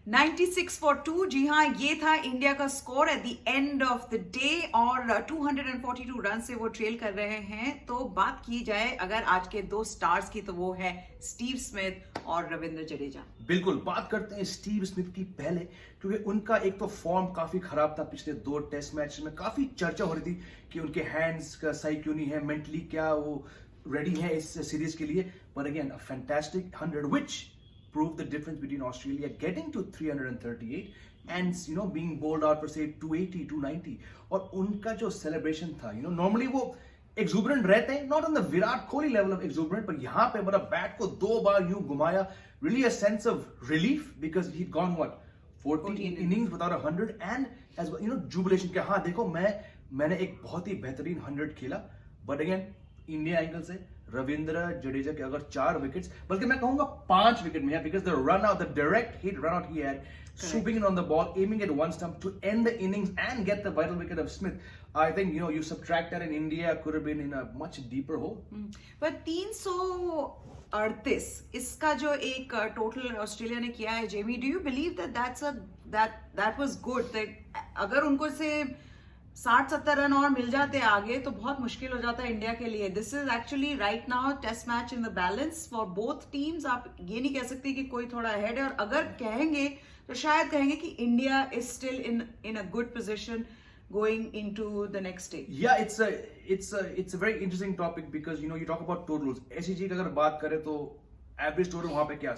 96 for 2। जी हाँ, ये था इंडिया का score at the end of the day और 242 रन से वो ट्रेल कर रहे हैं। तो बात की जाए अगर आज के दो स्टार्स की, तो वो है स्टीव स्मिथ और रविंद्र जडेजा। बिल्कुल, बात करते हैं स्टीव स्मिथ की पहले, क्योंकि उनका एक तो फॉर्म काफी खराब था पिछले 2 टेस्ट मैच में। काफी चर्चा हो रही थी कि उनके हैंड्स का सही क्यों नहीं है, मेंटली क्या वो रेडी है इस सीरीज के लिए। पर again a fantastic 100 which proved the difference between Australia getting to 338 and being bowled out for say 280 290। और उनका जो सेलिब्रेशन था, नॉर्मली वो एक्सुबरेंट रहते हैं, not on the Virat Kohli level of exuberant, पर यहाँ पे मतलब बैट को 2 बार यूं घुमाया, really a sense of relief because he gone what 14 innings without 100 and as jubilation के हाँ देखो मैंने एक बहुत ही बेहतरीन 100 खेला। बट अगेन इंडिया एंगल से रविंद्र जडेजा के अगर 4 विकेट्स, बल्कि मैं कहूंगा 5 विकेट में, because the run out, the direct hit run out he had, swooping in on the ball, aiming at one stump to end the innings and get the vital wicket of Smith. I think you subtract that and India could have been in a much deeper hole. पर 338 इसका जो एक total Australia ने किया है, Jamie, do you believe that was good? अगर उनको से 60-70 रन और मिल जाते आगे तो बहुत मुश्किल हो जाता है इंडिया के लिए। This is actually right now test match in the balance for both teams. आप ये नहीं कह सकते कि कोई थोड़ा अहेड है, और अगर कहेंगे तो शायद कहेंगे कि India is still in a good position going into the next stage. Yeah, it's a very interesting topic because you talk about totals. SCG की अगर बात करें तो एवरेज टोटल वहां पे क्या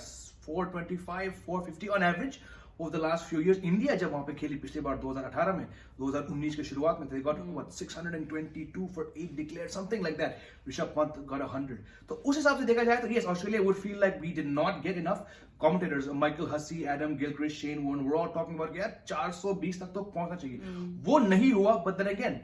425 450 on average over the last few years। India जब वहां पे खेली पिछली बार 2018 में, 2019 के शुरुआत में, they got what 622 for 8 declared, something like that। Rishabh Pant got 100। तो उस हिसाब से देखा जाए तो yes, Australia would feel like we did not get enough। commentators Michael Hussey, Adam Gilchrist, Shane Warne were all talking about यार 420 तक तो पहुंचना चाहिए। वो नहीं हुआ, but then again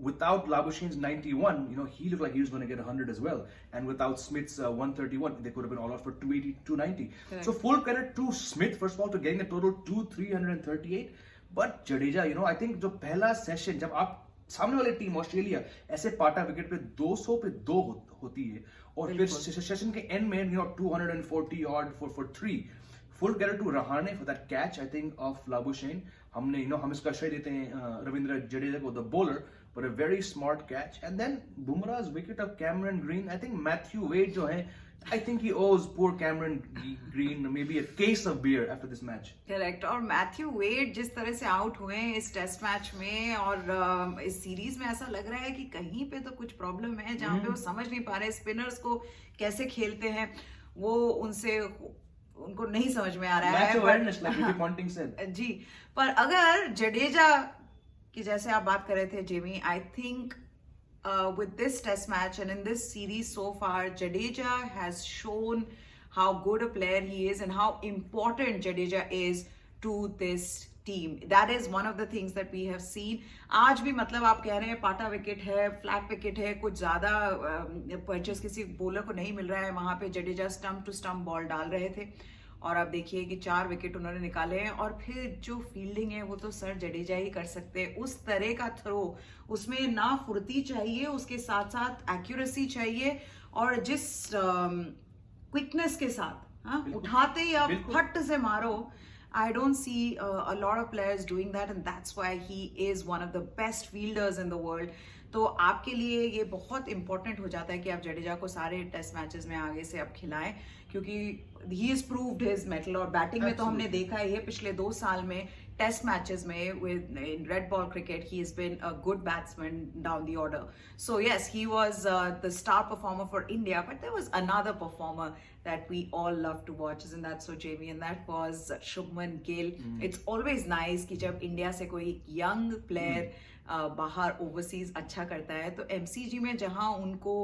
without Labuschagne's 91, he looked like he was going to get 100 as well, and without Smith's 131, they could have been all out for 280 290। Correct. So full credit to Smith first of all to getting the total to 338। but Jadeja, I think जो पहला session जब आप सामने वाली team Australia ऐसे पाटा wicket पे 200 पे 2 होती है, और फिर सेशन के एंड में 240 odd for 3। Full credit to Rahane for that catch, I think, of Labuschagne. हमने हम इसका श्रेय देते हैं रविंद्र जडेजा को, the bowler, but a very smart catch। and then Bumrah's wicket of Cameron Green, I think Matthew Wade जो है, I think he owes poor Cameron Green maybe a case of beer after this match। Correct। और Matthew Wade जिस तरह से out हुए हैं इस test match में और इस सीरीज में, ऐसा लग रहा है कि कहीं पे तो कुछ प्रॉब्लम है, जहां पे वो समझ नहीं पा रहे स्पिनर्स को कैसे खेलते हैं, वो उनको नहीं समझ में आ रहा है। जी, पर अगर जडेजा कि जैसे आप बात कर रहे थे Jamie, I think with this test match and in this series so far, Jadeja has shown how good a player he is and how important Jadeja is to this team. That is one of the things that we have seen. आज भी मतलब आप कह रहे हैं पाटा wicket है, flat wicket है, कुछ ज्यादा परचेस किसी बॉलर को नहीं मिल रहा है, वहां पे Jadeja stump to stump ball डाल रहे थे, और आप देखिए कि 4 विकेट उन्होंने निकाले हैं। और फिर जो फील्डिंग है वो तो सर जडेजा ही कर सकते हैं। उस तरह का थ्रो, उसमें ना फुर्ती चाहिए, उसके साथ साथ एक्यूरेसी चाहिए, और जिस क्विकनेस के साथ उठाते ही आप फट से मारो। I don't see a lot of players doing that, and that's why he is one of the best fielders in the world। तो आपके लिए ये बहुत इंपॉर्टेंट हो जाता है कि आप जडेजा को सारे टेस्ट मैचेस में आगे से आप खिलाएं, क्योंकि he is proved his mettle. और बैटिंग में तो हमने देखा है पिछले 2 साल में टेस्ट मैचेस में within red ball cricket, he has been a good batsman down the order. So yes, he was the star performer for India, but there was another performer that we all love to watch, isn't that so, Jamie? And that was Shubman Gill। It's always nice कि जब India से कोई young player बाहर overseas अच्छा करता है। तो MCG में जहां उनको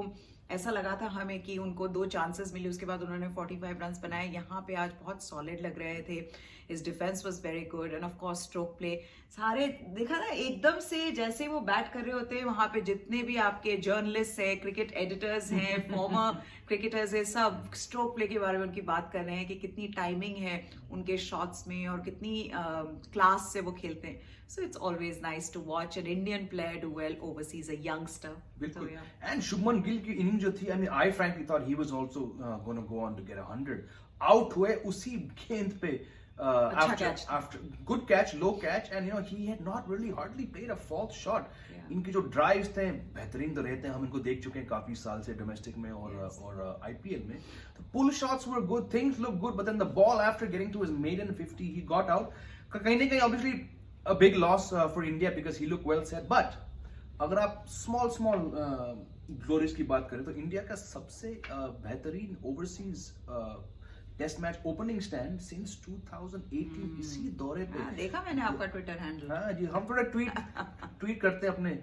ऐसा लगा था हमें कि उनको 2 चांसेस मिली, उसके बाद उन्होंने 45 रन बनाए, यहाँ पे आज बहुत सॉलिड लग रहे थे। His defense was very good, and of course stroke play सारे देखा ना, एकदम से जैसे वो बैट कर रहे होते हैं, वहां पे जितने भी आपके जर्नलिस्ट हैं, क्रिकेट एडिटर्स हैं, फॉर्मर क्रिकेटर्स हैं, सब स्ट्रोक प्ले के बारे में उनकी बात कर रहे हैं कि कितनी टाइमिंग है उनके शॉट्स में और कितनी क्लास से वो खेलते हैं। So it's always nice to watch an Indian player do well overseas, a youngster। बिल्कुल। And Shubman Gill की इनिंग जो थी, I mean, I frankly thought he was also going to go on to get 100। Out हुए उसी गेंद पे catch. after good catch, low catch, and he had not really hardly played a false shot. Yeah. इनके जो drives थे बेहतरीन तो रहते हैं, हम इनको देख चुके हैं काफी साल से डोमेस्टिक में और IPL में. The pull shots were good, things looked good, but then the ball after getting to his maiden 50, he got out. कहीं ना कहीं obviously a big loss for India because he looked well set. But अगर आप small glories की बात करें तो India का सबसे बेहतरीन overseas test match opening stand since 2018 इसी दौरे पे. देखा मैंने आपका ट्विटर हैंडल. हाँ जी, हम थोड़ा ट्वीट करते हैं अपने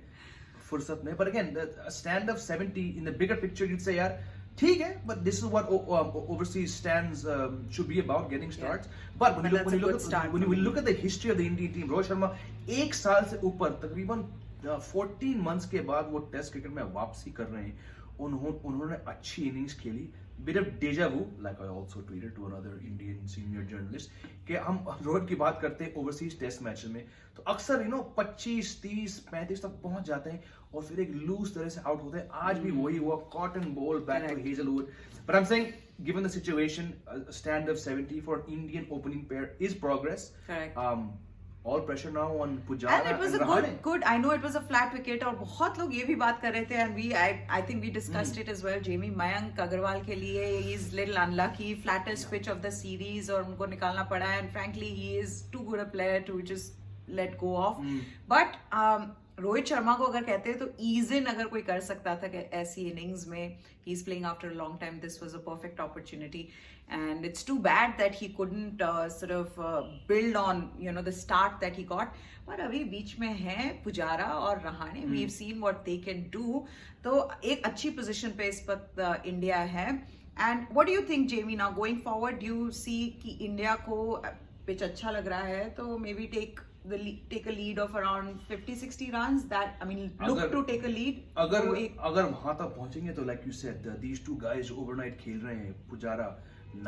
फुर्सत में, पर again stand of 70 in the bigger picture you'd say यार ठीक है, but this is what overseas stands should be about, getting starts. But when you look at the history of the Indian team, Rohit Sharma एक साल से ऊपर तकरीबन 14 months के बाद वो टेस्ट क्रिकेट में वापसी कर रहे हैं. उन्होंने अच्छी इनिंग्स खेली. Bit of deja vu, like I also tweeted to another Indian senior journalist, कि हम रोहित की बात करते हैं ओवरसीज टेस्ट मैच में तो अक्सर 25, 30, 35 तक पहुंच जाते हैं और फिर एक लूज तरह से आउट होते हैं. आज भी वही हुआ, caught and bowled back to Hazlewood. But I'm saying, given the situation, a stand of 70 for an Indian opening pair is progress. Correct. All pressure now on Pujara and it was and a Rahane. good I know it was a flat wicket और बहुत लोग ये भी बात कर रहे थे and I think we discussed it as well. Jamie Mayank Agarwal के लिए he is little unlucky, flattest pitch of the series और उनको निकालना पड़ा and frankly he is too good a player to just let go of. But Rohit Sharma को अगर कहते हैं तो ईज इन अगर कोई कर सकता था कि ऐसी इनिंग्स में he is playing after a long time, this was a perfect opportunity and it's too bad that he couldn't sort of build on the start that he got. पर अभी बीच में है पुजारा और Rahane, we have seen what they can do. तो एक अच्छी position पे इस वक्त इंडिया है. And what do you think Jamie, now going forward do you see कि इंडिया को पिच अच्छा लग रहा है तो may be take a lead of around 50-60 runs, that I mean look to take a lead. अगर वहां तक पहुंचेंगे तो like you said, these two guys जो overnight खेल रहे हैं, पुजारा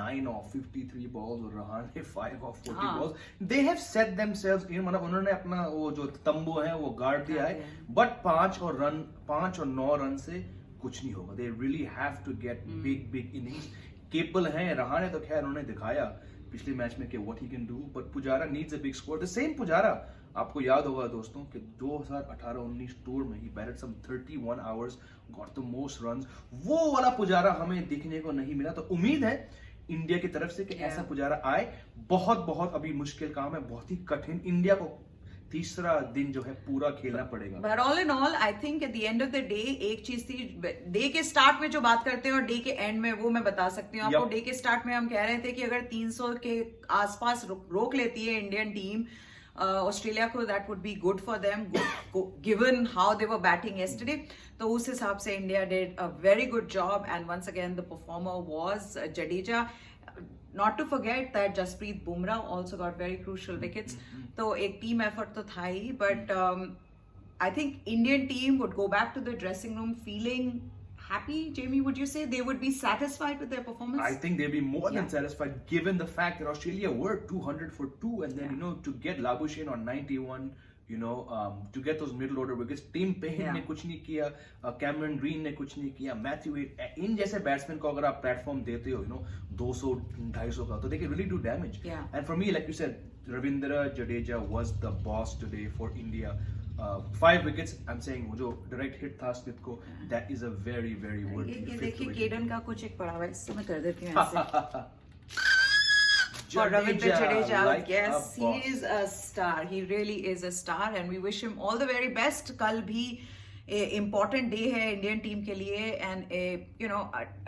9 of 53 balls और Rahane 5 of 40 balls, they have set themselves in, मतलब उन्होंने अपना वो जो तंबू है वो गाड़ दिया है. बट 5 और 9 रन से कुछ नहीं होगा. they really have to get big innings. Cable हैं रहाणे तो खैर उन्होंने दिखाया पिछले मैच में कि what he can do, but Pujara needs a big score. The same Pujara, आपको याद होगा दोस्तों कि 2018-19 टूर में he batted some 31 hours, got the most runs. वो वाला पुजारा हमें दिखने को नहीं मिला. तो उम्मीद है इंडिया की तरफ से कि ऐसा पुजारा आए. बहुत अभी मुश्किल काम है, बहुत ही कठिन. इंडिया को तीसरा दिन जो है पूरा खेलना पड़ेगा. But all in all, I think at the end of the day, एक चीज थी, डे के स्टार्ट में जो बात करते हैं और डे के एंड में वो मैं बता सकती हूँ आपको. डे के स्टार्ट में हम कह रहे थे कि अगर 300 के आसपास रोक लेती है इंडियन टीम ऑस्ट्रेलिया को, that would be good for them given how they were batting yesterday. तो उस हिसाब से India did a very good job and once again the performer was Jadeja. Not to forget that Jasprit Bumrah also got very crucial wickets. तो एक team effort तो था ही, but I think Indian team would go back to the dressing room feeling happy. Jamie, would you say they would be satisfied with their performance? I think they'd be more than satisfied given the fact that Australia were 200 for 2 and then to get Labuschagne on 91, to get those middle order wickets. Tim Paine ने कुछ नहीं किया, Cameron Green ने कुछ नहीं किया, Matthew Wade, इन जैसे batsman को अगर आप प्लेटफॉर्म देते हो 200-250 का, तो they can really do damage. And for me, like you said, Ravindra Jadeja was the boss today for India. 5 wickets. I'm saying वो जो direct hit था स्मिथ को, that is a very worthy. ये देखिए केडन का कुछ एक पड़ा हुआ है, इससे मैं कर देती हूँ ऐसे. For Ravindra Jadeja, like yes, he is a star. He really is a star, and we wish him all the very best. कल भी important day है Indian team के लिए, and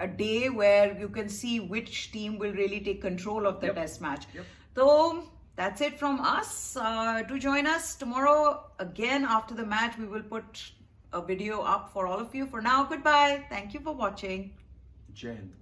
a day where you can see which team will really take control of the test match. So that's it from us. Do join us tomorrow again after the match. We will put a video up for all of you. For now, goodbye. Thank you for watching. Jai Hind.